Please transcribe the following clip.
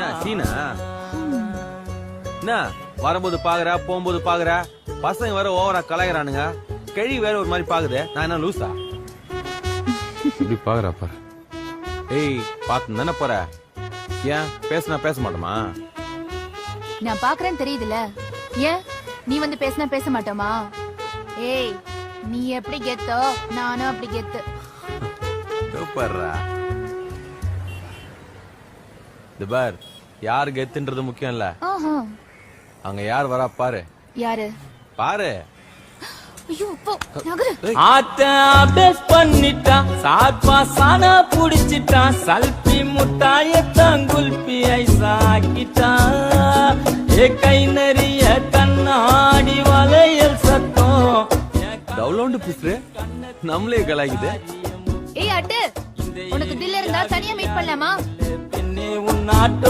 என்ன சீனா என்ன வரும்போது பாக்குறா போகும்போது பாக்குறா பசங்க வேற ஓவரா கலாய்கிறானுங்க கழி வேற ஒரு மாதிரி பாக்குது நான் என்ன லூசா இப்படி பாக்குறா பாரு ஏய் பாத்து தானே போற ஏன் பேசினா பேச மாட்டோமா நான் பாக்குறேன்னு தெரியுதுல ஏன் நீ வந்து பேசினா பேச மாட்டோமா ஏய் நீ எப்படி கெத்தோ நானும் அப்படி கெத்து சூப்பர்ரா பார் யாரு கெத்துன்றது முக்கியம் இல்ல அங்க யார் வரா பாரு யாரு பாரு ஐயோ போ நகரு ஆத்த அபேஸ் பண்ணிட்டான் சாப்பா சானா புடிச்சிட்டான் சல்பி முட்டாயத்தான் குல்பி ஐசாக்கிட்டான் ஏ கை நறிய கண்ணாடி வளையல் சத்தம் டவுன்லோடு புஸ்ரு நம்மளே கலாய்க்குது ஏய் அட்டு உனக்கு தில் இருந்தா தனியா மீட் பண்ணலாமா பெண்ணே உன் நாட்டம்